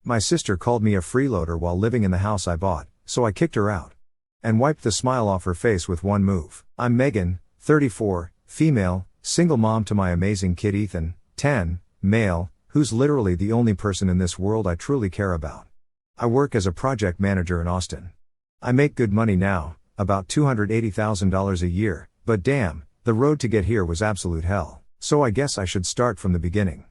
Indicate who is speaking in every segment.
Speaker 1: My sister called me a freeloader while living in the house I bought, so I kicked her out. And wiped the smile off her face with one move. I'm Megan, 34, female, single mom to my amazing kid Ethan, 10, male, who's literally the only person in this world I truly care about. I work as a project manager in Austin. I make good money now, about $280,000 a year, but damn, the road to get here was absolute hell, so I guess I should start from the beginning.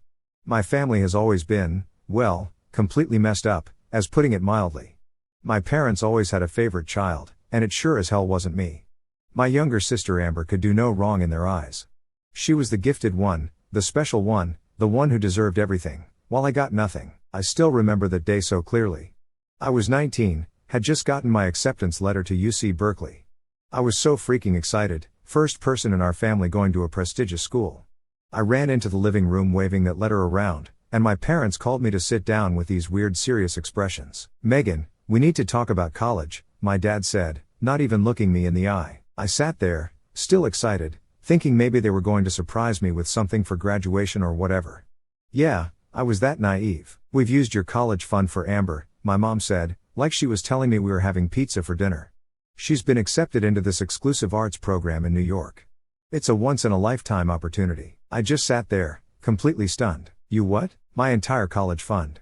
Speaker 1: My family has always been, well, completely messed up, as putting it mildly. My parents always had a favorite child, and it sure as hell wasn't me. My younger sister Amber could do no wrong in their eyes. She was the gifted one, the special one, the one who deserved everything, while I got nothing. I still remember that day so clearly. I was 19, had just gotten my acceptance letter to UC Berkeley. I was so freaking excited, first person in our family going to a prestigious school. I ran into the living room waving that letter around, and my parents called me to sit down with these weird serious expressions. Megan, we need to talk about college, my dad said, not even looking me in the eye. I sat there, still excited, thinking maybe they were going to surprise me with something for graduation or whatever. Yeah, I was that naive. We've used your college fund for Amber, my mom said, like she was telling me we were having pizza for dinner. She's been accepted into this exclusive arts program in New York. It's a once-in-a-lifetime opportunity. I just sat there, completely stunned. You what? My entire college fund.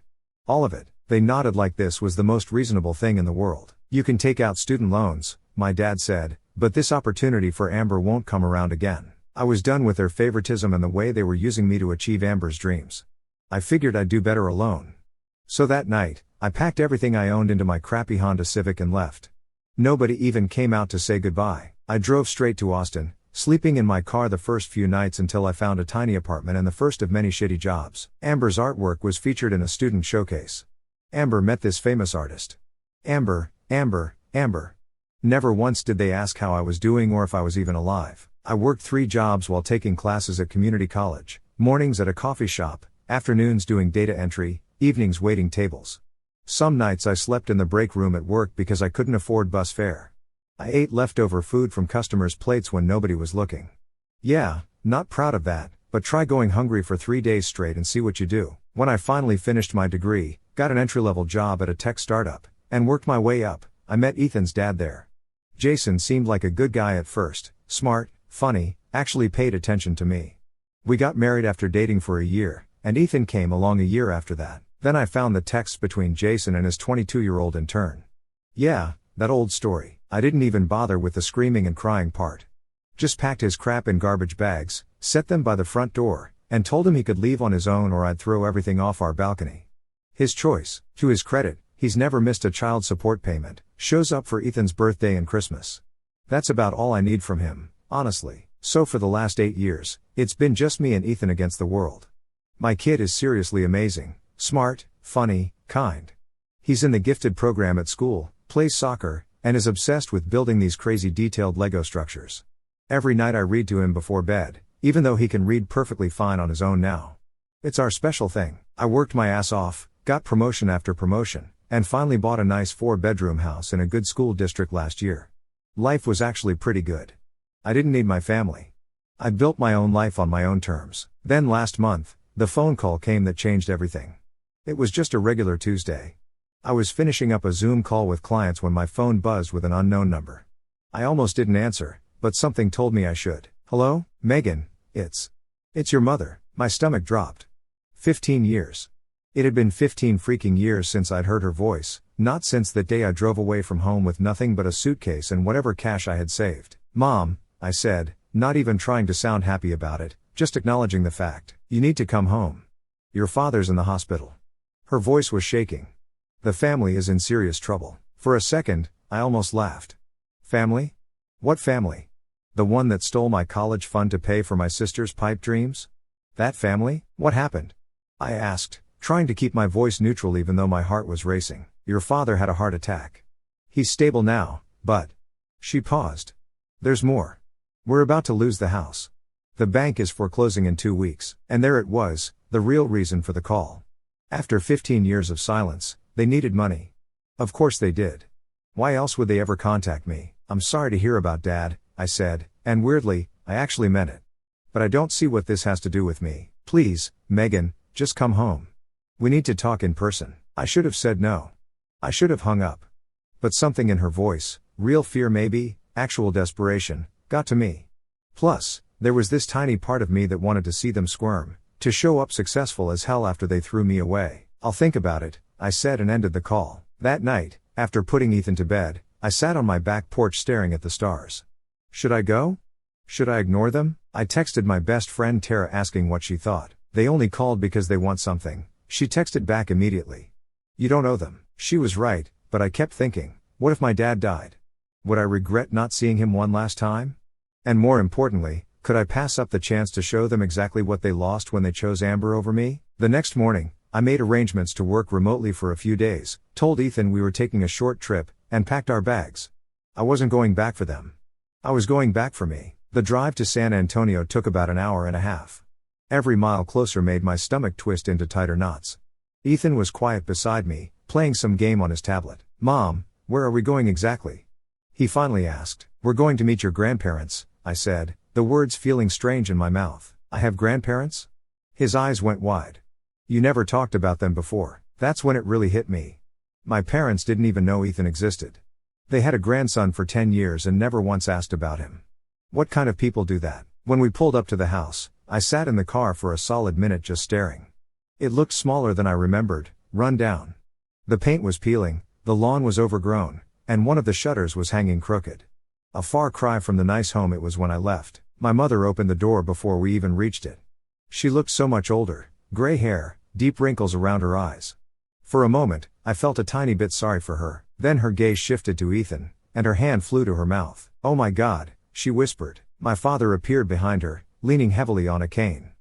Speaker 1: All of it. They nodded like this was the most reasonable thing in the world. You can take out student loans, my dad said, but this opportunity for Amber won't come around again. I was done with their favoritism and the way they were using me to achieve Amber's dreams. I figured I'd do better alone. So that night, I packed everything I owned into my crappy Honda Civic and left. Nobody even came out to say goodbye. I drove straight to Austin, sleeping in my car the first few nights until I found a tiny apartment and the first of many shitty jobs. Amber's artwork was featured in a student showcase. Amber met this famous artist. Amber, Amber, Amber. Never once did they ask how I was doing or if I was even alive. I worked 3 jobs while taking classes at community college, mornings at a coffee shop, afternoons doing data entry, evenings waiting tables. Some nights I slept in the break room at work because I couldn't afford bus fare. I ate leftover food from customers' plates when nobody was looking. Yeah, not proud of that, but try going hungry for 3 days straight and see what you do. When I finally finished my degree, got an entry-level job at a tech startup, and worked my way up, I met Ethan's dad there. Jason seemed like a good guy at first, smart, funny, actually paid attention to me. We got married after dating for a year, and Ethan came along a year after that. Then I found the texts between Jason and his 22-year-old intern. Yeah, that old story. I didn't even bother with the screaming and crying part. Just packed his crap in garbage bags, set them by the front door, and told him he could leave on his own or I'd throw everything off our balcony. His choice. To his credit, he's never missed a child support payment, shows up for Ethan's birthday and Christmas. That's about all I need from him, honestly. So for the last 8 years, it's been just me and Ethan against the world. My kid is seriously amazing, smart, funny, kind. He's in the gifted program at school, plays soccer, and is obsessed with building these crazy detailed Lego structures. Every night I read to him before bed, even though he can read perfectly fine on his own now. It's our special thing. I worked my ass off, got promotion after promotion, and finally bought a nice 4-bedroom house in a good school district last year. Life was actually pretty good. I didn't need my family. I built my own life on my own terms. Then last month, the phone call came that changed everything. It was just a regular Tuesday. I was finishing up a Zoom call with clients when my phone buzzed with an unknown number. I almost didn't answer, but something told me I should. Hello, Megan, it's your mother. My stomach dropped. 15 years. It had been 15 freaking years since I'd heard her voice, not since that day I drove away from home with nothing but a suitcase and whatever cash I had saved. Mom, I said, not even trying to sound happy about it, just acknowledging the fact. You need to come home. Your father's in the hospital. Her voice was shaking. The family is in serious trouble. For a second, I almost laughed. Family? What family? The one that stole my college fund to pay for my sister's pipe dreams? That family? What happened? I asked, trying to keep my voice neutral even though my heart was racing. Your father had a heart attack. He's stable now, but... She paused. There's more. We're about to lose the house. The bank is foreclosing in 2 weeks. And there it was, the real reason for the call. After 15 years of silence, they needed money. Of course they did. Why else would they ever contact me? I'm sorry to hear about Dad, I said, and weirdly, I actually meant it. But I don't see what this has to do with me. Please, Megan, just come home. We need to talk in person. I should have said no. I should have hung up. But something in her voice, real fear maybe, actual desperation, got to me. Plus, there was this tiny part of me that wanted to see them squirm, to show up successful as hell after they threw me away. I'll think about it, I said and ended the call. That night, after putting Ethan to bed, I sat on my back porch staring at the stars. Should I go? Should I ignore them? I texted my best friend Tara asking what she thought. They only called because they want something. She texted back immediately. You don't owe them. She was right, but I kept thinking, what if my dad died? Would I regret not seeing him one last time? And more importantly, could I pass up the chance to show them exactly what they lost when they chose Amber over me? The next morning, I made arrangements to work remotely for a few days, told Ethan we were taking a short trip, and packed our bags. I wasn't going back for them. I was going back for me. The drive to San Antonio took about an hour and a half. Every mile closer made my stomach twist into tighter knots. Ethan was quiet beside me, playing some game on his tablet. Mom, where are we going exactly? He finally asked. We're going to meet your grandparents, I said, the words feeling strange in my mouth. I have grandparents? His eyes went wide. You never talked about them before. That's when it really hit me. My parents didn't even know Ethan existed. They had a grandson for 10 years and never once asked about him. What kind of people do that? When we pulled up to the house, I sat in the car for a solid minute just staring. It looked smaller than I remembered, run down. The paint was peeling, the lawn was overgrown, and one of the shutters was hanging crooked. A far cry from the nice home it was when I left. My mother opened the door before we even reached it. She looked so much older, gray hair, deep wrinkles around her eyes. For a moment, I felt a tiny bit sorry for her. Then her gaze shifted to Ethan, and her hand flew to her mouth. Oh my God, she whispered. My father appeared behind her, leaning heavily on a cane.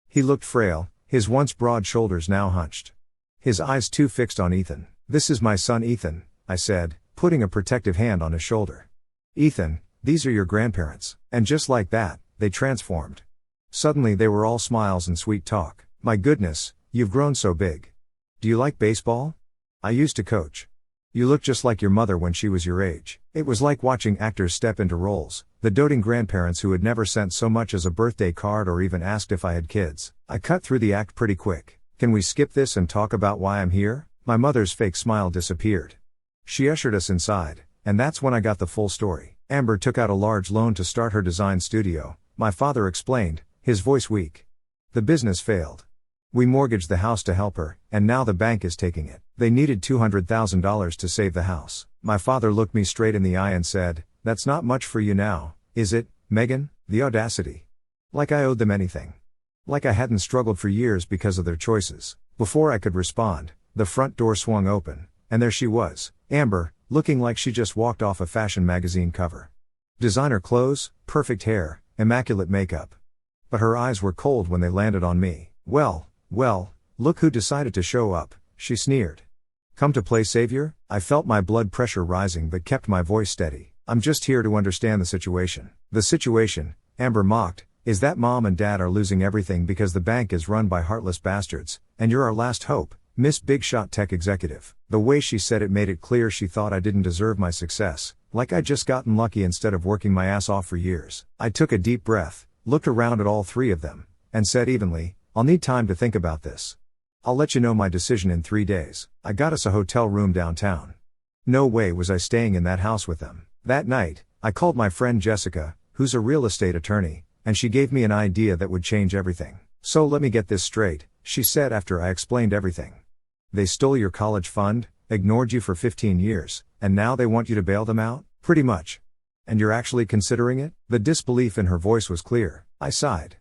Speaker 1: He looked frail, his once broad shoulders now hunched. His eyes too fixed on Ethan. This is my son Ethan, I said, putting a protective hand on his shoulder. Ethan, these are your grandparents. And just like that, they transformed. Suddenly they were all smiles and sweet talk. My goodness, you've grown so big. Do you like baseball? I used to coach. You look just like your mother when she was your age. It was like watching actors step into roles, the doting grandparents who had never sent so much as a birthday card or even asked if I had kids. I cut through the act pretty quick. Can we skip this and talk about why I'm here? My mother's fake smile disappeared. She ushered us inside, and that's when I got the full story. Amber took out a large loan to start her design studio, my father explained, his voice weak. The business failed. We mortgaged the house to help her, and now the bank is taking it. They needed $200,000 to save the house. My father looked me straight in the eye and said, that's not much for you now, is it, Megan? The audacity. Like I owed them anything. Like I hadn't struggled for years because of their choices. Before I could respond, the front door swung open, and there she was, Amber, looking like she just walked off a fashion magazine cover. Designer clothes, perfect hair, immaculate makeup. But her eyes were cold when they landed on me. Well, look who decided to show up, she sneered. Come to play savior? I felt my blood pressure rising but kept my voice steady. I'm just here to understand the situation. The situation, Amber mocked, is that mom and dad are losing everything because the bank is run by heartless bastards, and you're our last hope, Miss Big Shot Tech Executive. The way she said it made it clear she thought I didn't deserve my success, like I'd just gotten lucky instead of working my ass off for years. I took a deep breath, looked around at all three of them, and said evenly, I'll need time to think about this. I'll let you know my decision in 3 days. I got us a hotel room downtown. No way was I staying in that house with them. That night, I called my friend Jessica, who's a real estate attorney, and she gave me an idea that would change everything. So let me get this straight, she said after I explained everything. They stole your college fund, ignored you for 15 years, and now they want you to bail them out? Pretty much. And you're actually considering it? The disbelief in her voice was clear. I sighed.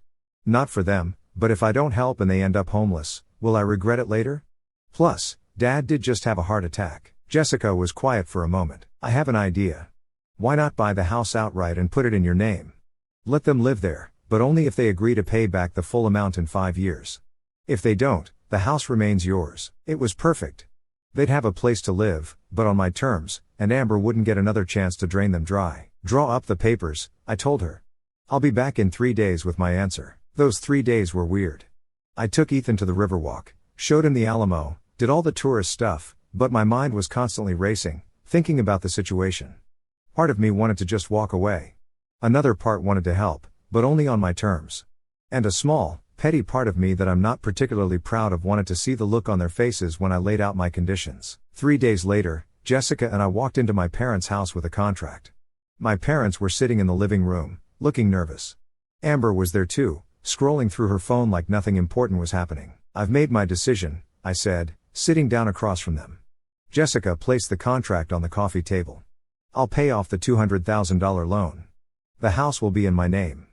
Speaker 1: Not for them, but if I don't help and they end up homeless, will I regret it later? Plus, Dad did just have a heart attack. Jessica was quiet for a moment. I have an idea. Why not buy the house outright and put it in your name? Let them live there, but only if they agree to pay back the full amount in 5 years. If they don't, the house remains yours. It was perfect. They'd have a place to live, but on my terms, and Amber wouldn't get another chance to drain them dry. Draw up the papers, I told her. I'll be back in 3 days with my answer. Those 3 days were weird. I took Ethan to the Riverwalk, showed him the Alamo, did all the tourist stuff, but my mind was constantly racing, thinking about the situation. Part of me wanted to just walk away. Another part wanted to help, but only on my terms. And a small, petty part of me that I'm not particularly proud of wanted to see the look on their faces when I laid out my conditions. 3 days later, Jessica and I walked into my parents' house with a contract. My parents were sitting in the living room, looking nervous. Amber was there too, scrolling through her phone like nothing important was happening. "I've made my decision," I said, sitting down across from them. Jessica placed the contract on the coffee table. "I'll pay off the $200,000 loan. The house will be in my name.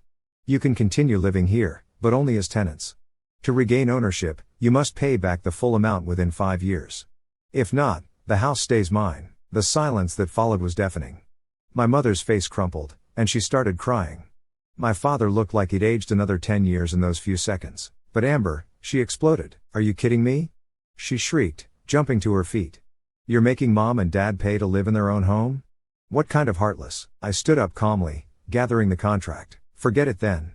Speaker 1: You can continue living here, but only as tenants. To regain ownership, you must pay back the full amount within 5 years. If not, the house stays mine." The silence that followed was deafening. My mother's face crumpled, and she started crying. My father looked like he'd aged another 10 years in those few seconds. "But Amber," she exploded, "are you kidding me?" She shrieked, jumping to her feet. "You're making mom and dad pay to live in their own home? What kind of heartless?" I stood up calmly, gathering the contract. "Forget it then.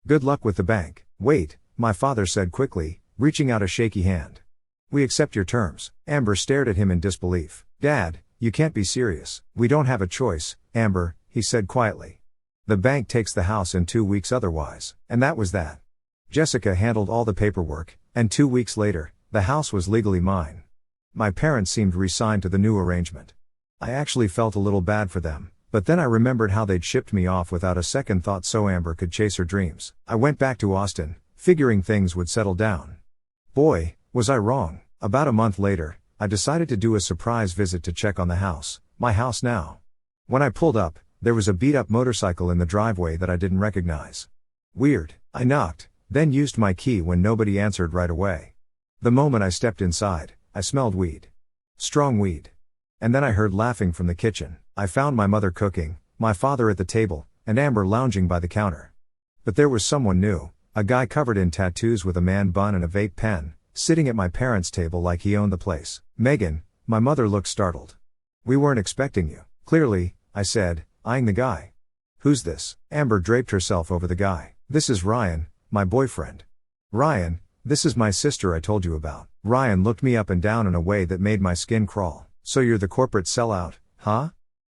Speaker 1: Good luck with the bank." "Wait," my father said quickly, reaching out a shaky hand. "We accept your terms." Amber stared at him in disbelief. "Dad, you can't be serious." "We don't have a choice, Amber," he said quietly. "The bank takes the house in 2 weeks otherwise." And that was that. Jessica handled all the paperwork, and 2 weeks later, the house was legally mine. My parents seemed resigned to the new arrangement. I actually felt a little bad for them, but then I remembered how they'd shipped me off without a second thought so Amber could chase her dreams. I went back to Austin, figuring things would settle down. Boy, was I wrong. About a month later, I decided to do a surprise visit to check on the house, my house now. When I pulled up, there was a beat-up motorcycle in the driveway that I didn't recognize. Weird. I knocked, then used my key when nobody answered right away. The moment I stepped inside, I smelled weed. Strong weed. And then I heard laughing from the kitchen. I found my mother cooking, my father at the table, and Amber lounging by the counter. But there was someone new, a guy covered in tattoos with a man bun and a vape pen, sitting at my parents' table like he owned the place. "Megan," my mother looked startled. "We weren't expecting you." "Clearly," I said, eyeing the guy. "Who's this?" Amber draped herself over the guy. "This is Ryan, my boyfriend." "Ryan, this is my sister I told you about." Ryan looked me up and down in a way that made my skin crawl. "So you're the corporate sellout, huh?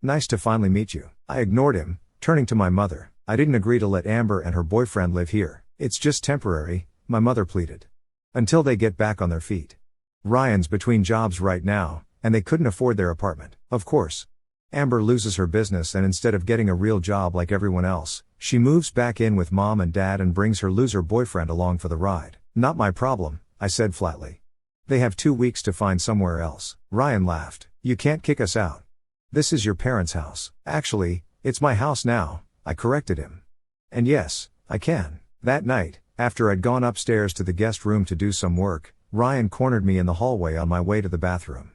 Speaker 1: Nice to finally meet you." I ignored him, turning to my mother. "I didn't agree to let Amber and her boyfriend live here. It's just temporary," my mother pleaded. "Until they get back on their feet. Ryan's between jobs right now, and they couldn't afford their apartment." "Of course. Amber loses her business and instead of getting a real job like everyone else, she moves back in with mom and dad and brings her loser boyfriend along for the ride." "Not my problem," I said flatly. "They have 2 weeks to find somewhere else." Ryan laughed. "You can't kick us out. This is your parents' house." "Actually, it's my house now," I corrected him. "And yes, I can." That night, after I'd gone upstairs to the guest room to do some work, Ryan cornered me in the hallway on my way to the bathroom.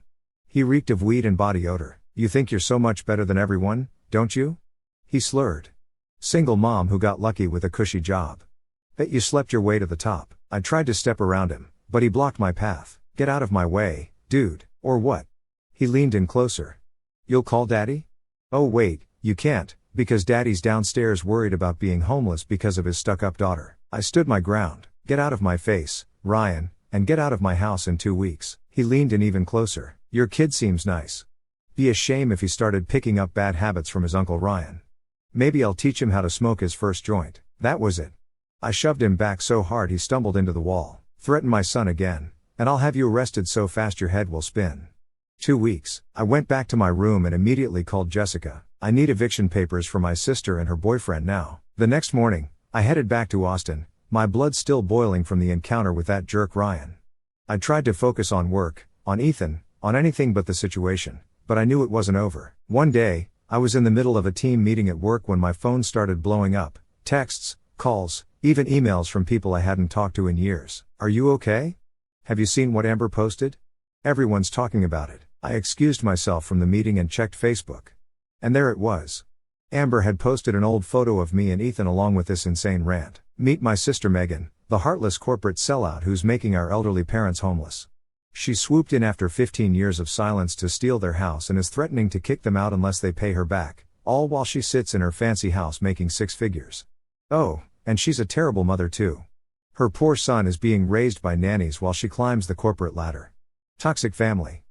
Speaker 1: He reeked of weed and body odor. "You think you're so much better than everyone, don't you?" he slurred. "Single mom who got lucky with a cushy job. Bet you slept your way to the top." I tried to step around him, but he blocked my path. "Get out of my way, dude, or what?" He leaned in closer. "You'll call daddy?" "Oh wait, you can't, because daddy's downstairs worried about being homeless because of his stuck-up daughter." I stood my ground. "Get out of my face, Ryan, and get out of my house in 2 weeks." He leaned in even closer. "Your kid seems nice. Be a shame if he started picking up bad habits from his Uncle Ryan. Maybe I'll teach him how to smoke his first joint." That was it. I shoved him back so hard he stumbled into the wall. "Threaten my son again, and I'll have you arrested so fast your head will spin." 2 weeks. I went back to my room and immediately called Jessica. "I need eviction papers for my sister and her boyfriend now." The next morning, I headed back to Austin, my blood still boiling from the encounter with that jerk Ryan. I tried to focus on work, on Ethan, on anything but the situation, but I knew it wasn't over. One day, I was in the middle of a team meeting at work when my phone started blowing up. Texts, calls, even emails from people I hadn't talked to in years. "Are you okay? Have you seen what Amber posted? Everyone's talking about it." I excused myself from the meeting and checked Facebook. And there it was. Amber had posted an old photo of me and Ethan along with this insane rant. "Meet my sister Megan, the heartless corporate sellout who's making our elderly parents homeless. She swooped in after 15 years of silence to steal their house and is threatening to kick them out unless they pay her back, all while she sits in her fancy house making 6 figures. Oh, and she's a terrible mother too. Her poor son is being raised by nannies while she climbs the corporate ladder. Toxic family.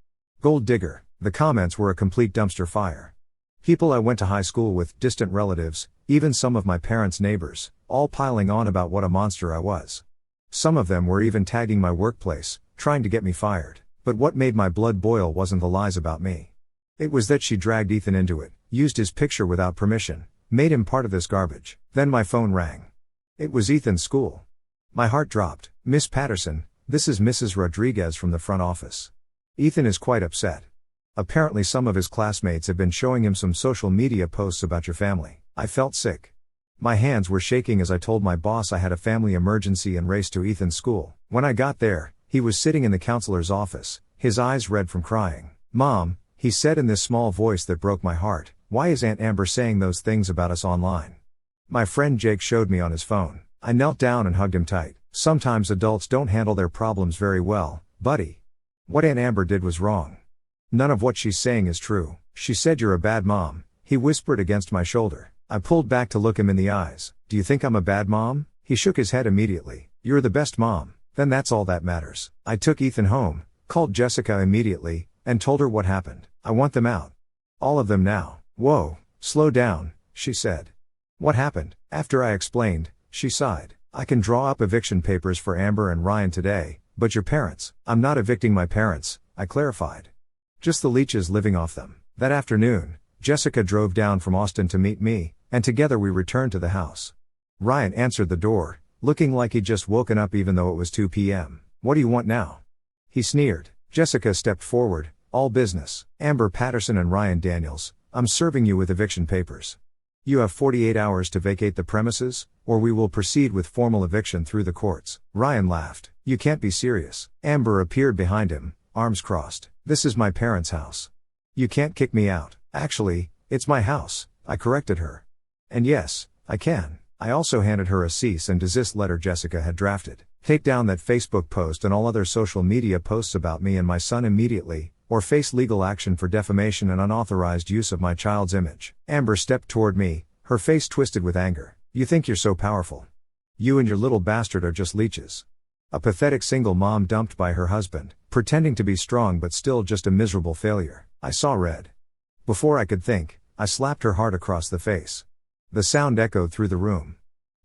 Speaker 1: Gold digger." The comments were a complete dumpster fire. People I went to high school with, distant relatives, even some of my parents' neighbors, all piling on about what a monster I was. Some of them were even tagging my workplace, trying to get me fired. But what made my blood boil wasn't the lies about me. It was that she dragged Ethan into it, used his picture without permission, made him part of this garbage. Then my phone rang. It was Ethan's school. My heart dropped. "Miss Patterson, this is Mrs. Rodriguez from the front office. Ethan is quite upset. Apparently some of his classmates have been showing him some social media posts about your family." I felt sick. My hands were shaking as I told my boss I had a family emergency and raced to Ethan's school. When I got there, he was sitting in the counselor's office, his eyes red from crying. "Mom," he said in this small voice that broke my heart, "why is Aunt Amber saying those things about us online?" My friend Jake showed me on his phone. I knelt down and hugged him tight. "Sometimes adults don't handle their problems very well, buddy. What Aunt Amber did was wrong. None of what she's saying is true. She said you're a bad mom," he whispered against my shoulder. I pulled back to look him in the eyes. "Do you think I'm a bad mom?" He shook his head immediately. "You're the best mom. Then that's all that matters." I took Ethan home, called Jessica immediately, and told her what happened. "I want them out. All of them now." "Whoa, slow down," she said. "What happened?" After I explained, she sighed. "I can draw up eviction papers for Amber and Ryan today, but your parents?" "I'm not evicting my parents," I clarified. "Just the leeches living off them." That afternoon, Jessica drove down from Austin to meet me, and together we returned to the house. Ryan answered the door, looking like he'd just woken up even though it was 2 p.m. "What do you want now?" he sneered. Jessica stepped forward. "All business. Amber Patterson and Ryan Daniels, I'm serving you with eviction papers. You have 48 hours to vacate the premises, or we will proceed with formal eviction through the courts." Ryan laughed. "You can't be serious." Amber appeared behind him, arms crossed. "This is my parents' house. You can't kick me out." "Actually, it's my house," I corrected her. "And yes, I can." I also handed her a cease and desist letter Jessica had drafted. "Take down that Facebook post and all other social media posts about me and my son immediately, or face legal action for defamation and unauthorized use of my child's image." Amber stepped toward me, her face twisted with anger. "You think you're so powerful? You and your little bastard are just leeches. A pathetic single mom dumped by her husband, pretending to be strong but still just a miserable failure." I saw red. Before I could think, I slapped her hard across the face. The sound echoed through the room.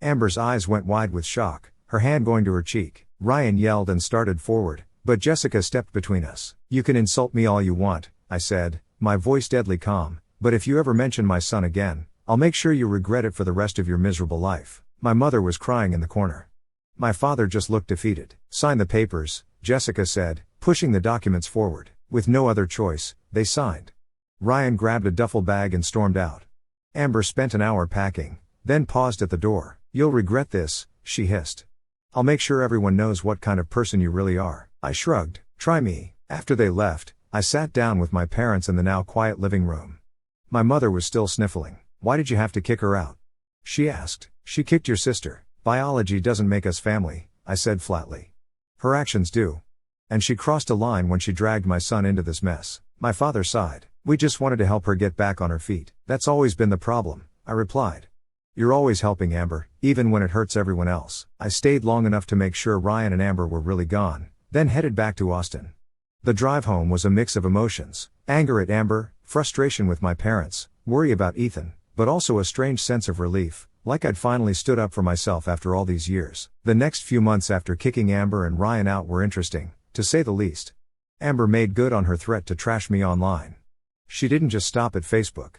Speaker 1: Amber's eyes went wide with shock, her hand going to her cheek. Ryan yelled and started forward, but Jessica stepped between us. "You can insult me all you want," I said, my voice deadly calm, "but if you ever mention my son again, I'll make sure you regret it for the rest of your miserable life." My mother was crying in the corner. My father just looked defeated. "Sign the papers," Jessica said, pushing the documents forward. With no other choice, they signed. Ryan grabbed a duffel bag and stormed out. Amber spent an hour packing, then paused at the door. "You'll regret this," she hissed. "I'll make sure everyone knows what kind of person you really are." I shrugged. "Try me." After they left, I sat down with my parents in the now quiet living room. My mother was still sniffling. "Why did you have to kick her out?" she asked. "She kicked your sister." "Biology doesn't make us family," I said flatly. "Her actions do. And she crossed a line when she dragged my son into this mess." My father sighed. "We just wanted to help her get back on her feet." "That's always been the problem," I replied. "You're always helping Amber, even when it hurts everyone else." I stayed long enough to make sure Ryan and Amber were really gone, then headed back to Austin. The drive home was a mix of emotions: anger at Amber, frustration with my parents, worry about Ethan, but also a strange sense of relief, like I'd finally stood up for myself after all these years. The next few months after kicking Amber and Ryan out were interesting, to say the least. Amber made good on her threat to trash me online. She didn't just stop at Facebook.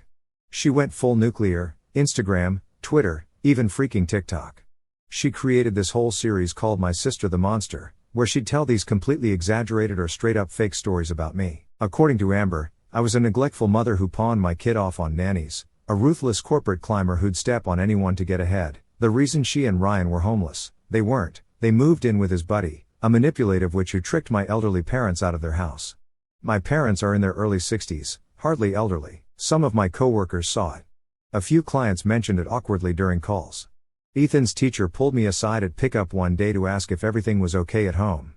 Speaker 1: She went full nuclear: Instagram, Twitter, even freaking TikTok. She created this whole series called My Sister the Monster, where she'd tell these completely exaggerated or straight up fake stories about me. According to Amber, I was a neglectful mother who pawned my kid off on nannies, a ruthless corporate climber who'd step on anyone to get ahead. The reason she and Ryan were homeless, they weren't. They moved in with his buddy, a manipulative witch who tricked my elderly parents out of their house. My parents are in their early 60s, hardly elderly. Some of my coworkers saw it. A few clients mentioned it awkwardly during calls. Ethan's teacher pulled me aside at pickup one day to ask if everything was okay at home.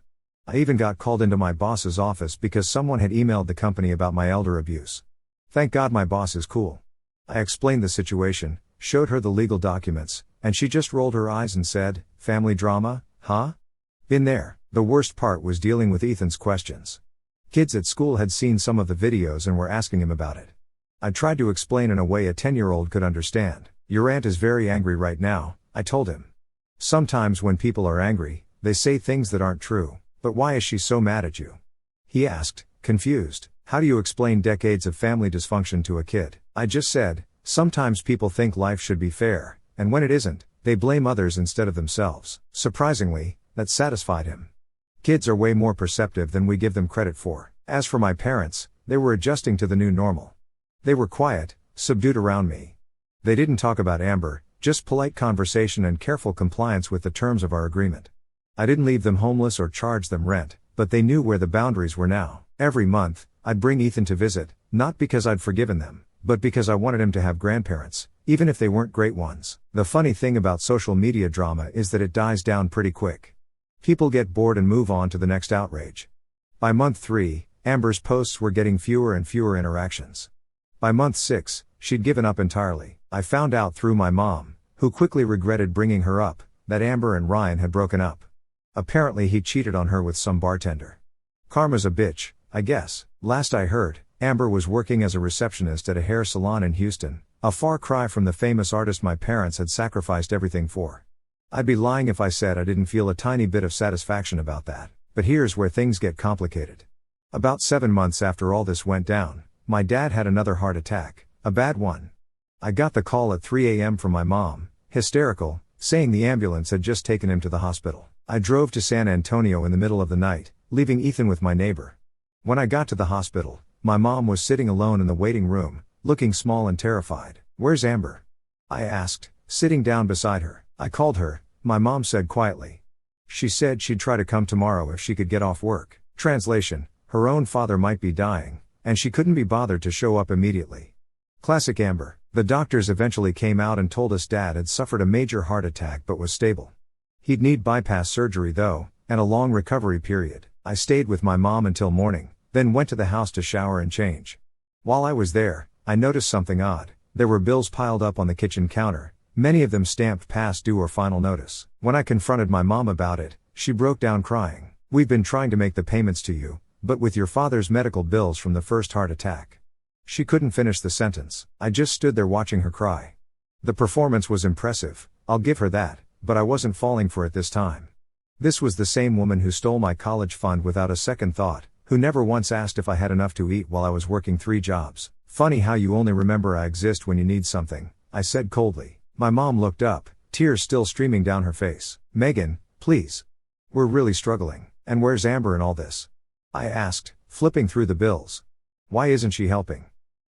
Speaker 1: I even got called into my boss's office because someone had emailed the company about my elder abuse. Thank God my boss is cool. I explained the situation, showed her the legal documents, and she just rolled her eyes and said, "Family drama, huh?" Been there. The worst part was dealing with Ethan's questions. Kids at school had seen some of the videos and were asking him about it. I tried to explain in a way a 10-year-old could understand. "Your aunt is very angry right now," I told him. "Sometimes when people are angry, They say things that aren't true. But why is she so mad at you? He asked, confused. How do you explain decades of family dysfunction to a kid? I just said, sometimes people think life should be fair, and when it isn't, they blame others instead of themselves. Surprisingly, that satisfied him. Kids are way more perceptive than we give them credit for. As for my parents, they were adjusting to the new normal. They were quiet, subdued around me. They didn't talk about Amber, just polite conversation and careful compliance with the terms of our agreement. I didn't leave them homeless or charge them rent, but they knew where the boundaries were now. Every month, I'd bring Ethan to visit, not because I'd forgiven them, but because I wanted him to have grandparents, even if they weren't great ones. The funny thing about social media drama is that it dies down pretty quick. People get bored and move on to the next outrage. By month 3, Amber's posts were getting fewer and fewer interactions. By month 6, she'd given up entirely. I found out through my mom, who quickly regretted bringing her up, that Amber and Ryan had broken up. Apparently he cheated on her with some bartender. Karma's a bitch, I guess. Last I heard, Amber was working as a receptionist at a hair salon in Houston, a far cry from the famous artist my parents had sacrificed everything for. I'd be lying if I said I didn't feel a tiny bit of satisfaction about that, but here's where things get complicated. About 7 months after all this went down, my dad had another heart attack, a bad one. I got the call at 3 a.m. from my mom, hysterical, saying the ambulance had just taken him to the hospital. I drove to San Antonio in the middle of the night, leaving Ethan with my neighbor. When I got to the hospital, my mom was sitting alone in the waiting room, looking small and terrified. "Where's Amber?" I asked, sitting down beside her. "I called her," my mom said quietly. "She said she'd try to come tomorrow if she could get off work." Translation: her own father might be dying, and she couldn't be bothered to show up immediately. Classic Amber. The doctors eventually came out and told us Dad had suffered a major heart attack but was stable. He'd need bypass surgery though, and a long recovery period. I stayed with my mom until morning, then went to the house to shower and change. While I was there, I noticed something odd. There were bills piled up on the kitchen counter, many of them stamped past due or final notice. When I confronted my mom about it, she broke down crying. "We've been trying to make the payments to you, but with your father's medical bills from the first heart attack." She couldn't finish the sentence. I just stood there watching her cry. The performance was impressive, I'll give her that, but I wasn't falling for it this time. This was the same woman who stole my college fund without a second thought, who never once asked if I had enough to eat while I was working 3 jobs. "Funny how you only remember I exist when you need something," I said coldly. My mom looked up, tears still streaming down her face. "Megan, please. We're really struggling. And where's Amber in all this?" I asked, flipping through the bills. "Why isn't she helping?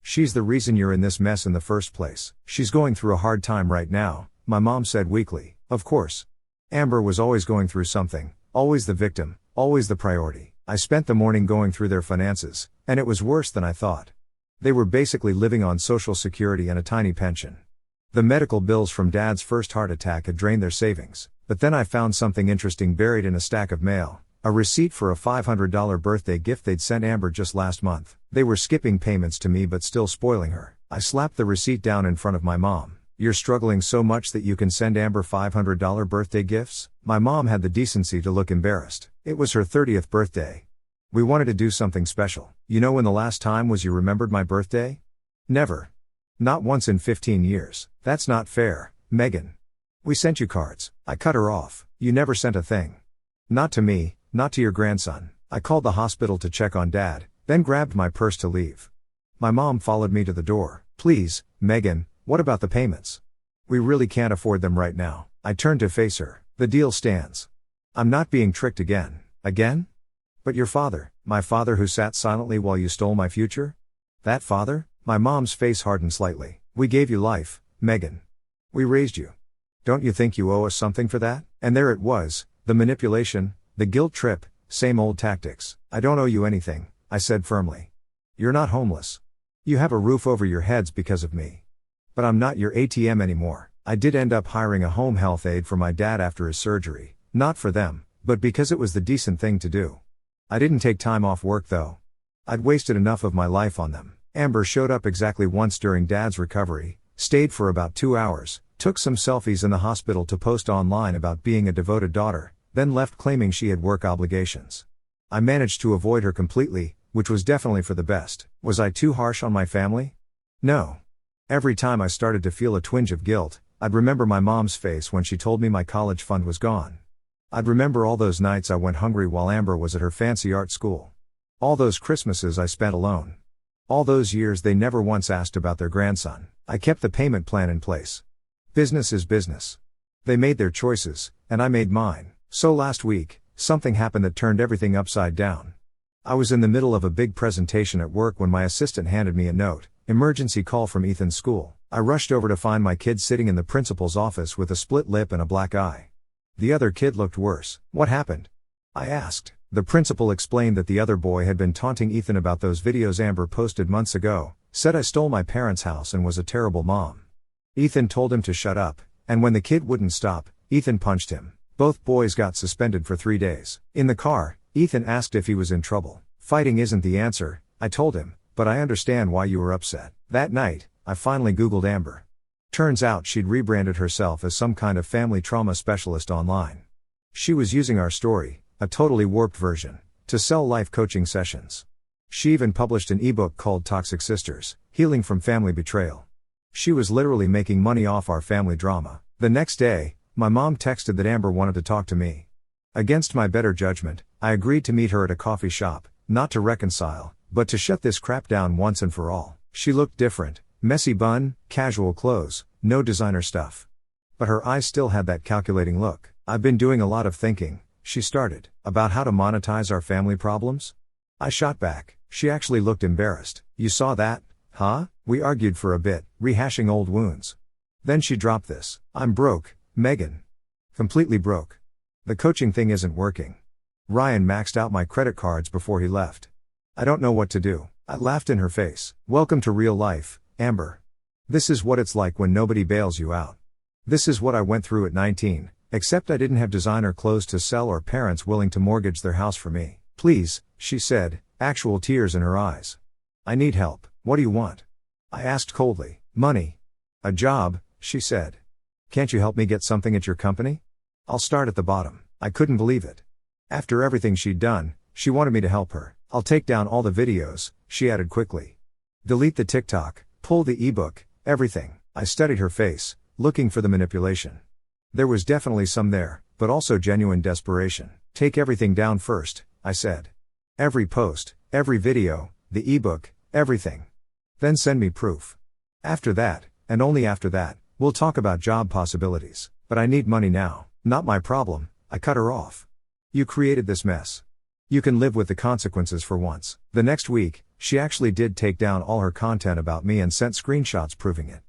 Speaker 1: She's the reason you're in this mess in the first place." "She's going through a hard time right now," my mom said weakly. Of course. Amber was always going through something, always the victim, always the priority. I spent the morning going through their finances, and it was worse than I thought. They were basically living on Social Security and a tiny pension. The medical bills from Dad's first heart attack had drained their savings, but then I found something interesting buried in a stack of mail. A receipt for a $500 birthday gift they'd sent Amber just last month. They were skipping payments to me but still spoiling her. I slapped the receipt down in front of my mom. "You're struggling so much that you can send Amber $500 birthday gifts?" My mom had the decency to look embarrassed. It was her 30th birthday. "We wanted to do something special. You know when the last time was you remembered my birthday?" "Never. Not once in 15 years. That's not fair, Megan. We sent you cards." I cut her off. "You never sent a thing. Not to me, not to your grandson." I called the hospital to check on Dad, then grabbed my purse to leave. My mom followed me to the door. "Please, Megan, what about the payments? We really can't afford them right now." I turned to face her. "The deal stands. I'm not being tricked again." "Again? But your father," "My father who sat silently while you stole my future? That father?" My mom's face hardened slightly. "We gave you life, Megan. We raised you. Don't you think you owe us something for that?" And there it was, the manipulation, the guilt trip, same old tactics. "I don't owe you anything," I said firmly. "You're not homeless. You have a roof over your heads because of me. But I'm not your ATM anymore." I did end up hiring a home health aide for my dad after his surgery, not for them, but because it was the decent thing to do. I didn't take time off work though. I'd wasted enough of my life on them. Amber showed up exactly once during Dad's recovery, stayed for about 2 hours, took some selfies in the hospital to post online about being a devoted daughter, then left claiming she had work obligations. I managed to avoid her completely, which was definitely for the best. Was I too harsh on my family? No. Every time I started to feel a twinge of guilt, I'd remember my mom's face when she told me my college fund was gone. I'd remember all those nights I went hungry while Amber was at her fancy art school. All those Christmases I spent alone. All those years they never once asked about their grandson. I kept the payment plan in place. Business is business. They made their choices, and I made mine. So last week, something happened that turned everything upside down. I was in the middle of a big presentation at work when my assistant handed me a note, emergency call from Ethan's school. I rushed over to find my kid sitting in the principal's office with a split lip and a black eye. The other kid looked worse. What happened? I asked. The principal explained that the other boy had been taunting Ethan about those videos Amber posted months ago, said I stole my parents' house and was a terrible mom. Ethan told him to shut up, and when the kid wouldn't stop, Ethan punched him. Both boys got suspended for 3 days. In the car, Ethan asked if he was in trouble. Fighting isn't the answer, I told him, but I understand why you were upset. That night, I finally Googled Amber. Turns out she'd rebranded herself as some kind of family trauma specialist online. She was using our story, a totally warped version, to sell life coaching sessions. She even published an ebook called Toxic Sisters, Healing from Family Betrayal. She was literally making money off our family drama. The next day, my mom texted that Amber wanted to talk to me. Against my better judgment, I agreed to meet her at a coffee shop, not to reconcile, but to shut this crap down once and for all. She looked different. Messy bun, casual clothes, no designer stuff. But her eyes still had that calculating look. I've been doing a lot of thinking, she started, about how to monetize our family problems. I shot back. She actually looked embarrassed. You saw that, huh? We argued for a bit, rehashing old wounds. Then she dropped this. I'm broke, Megan. Completely broke. The coaching thing isn't working. Ryan maxed out my credit cards before he left. I don't know what to do. I laughed in her face. Welcome to real life, Amber. This is what it's like when nobody bails you out. This is what I went through at 19, except I didn't have designer clothes to sell or parents willing to mortgage their house for me. Please, she said, actual tears in her eyes. I need help. What do you want? I asked coldly. Money. A job, she said. Can't you help me get something at your company? I'll start at the bottom. I couldn't believe it. After everything she'd done, she wanted me to help her. I'll take down all the videos, she added quickly. Delete the TikTok, pull the ebook, everything. I studied her face, looking for the manipulation. There was definitely some there, but also genuine desperation. Take everything down first, I said. Every post, every video, the ebook, everything. Then send me proof. After that, and only after that, we'll talk about job possibilities. But I need money now. Not my problem, I cut her off. You created this mess. You can live with the consequences for once. The next week, she actually did take down all her content about me and sent screenshots proving it.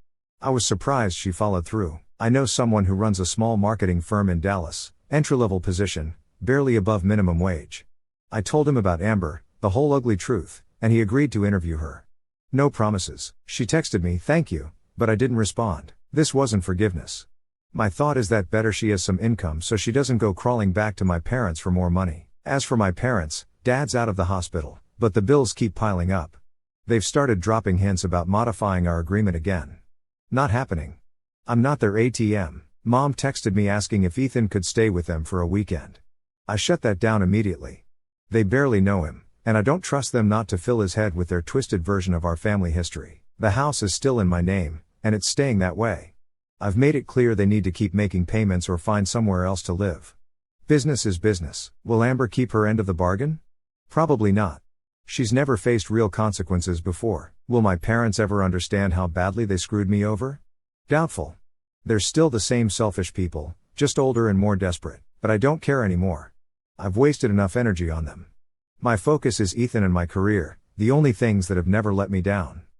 Speaker 1: I was surprised she followed through. I know someone who runs a small marketing firm in Dallas, entry-level position, barely above minimum wage. I told him about Amber, the whole ugly truth, and he agreed to interview her. No promises. She texted me, thank you, but I didn't respond. This wasn't forgiveness. My thought is that better she has some income so she doesn't go crawling back to my parents for more money. As for my parents, Dad's out of the hospital, but the bills keep piling up. They've started dropping hints about modifying our agreement again. Not happening. I'm not their ATM. Mom texted me asking if Ethan could stay with them for a weekend. I shut that down immediately. They barely know him, and I don't trust them not to fill his head with their twisted version of our family history. The house is still in my name, and it's staying that way. I've made it clear they need to keep making payments or find somewhere else to live. Business is business. Will Amber keep her end of the bargain? Probably not. She's never faced real consequences before. Will my parents ever understand how badly they screwed me over? Doubtful. They're still the same selfish people, just older and more desperate, but I don't care anymore. I've wasted enough energy on them. My focus is Ethan and my career, the only things that have never let me down.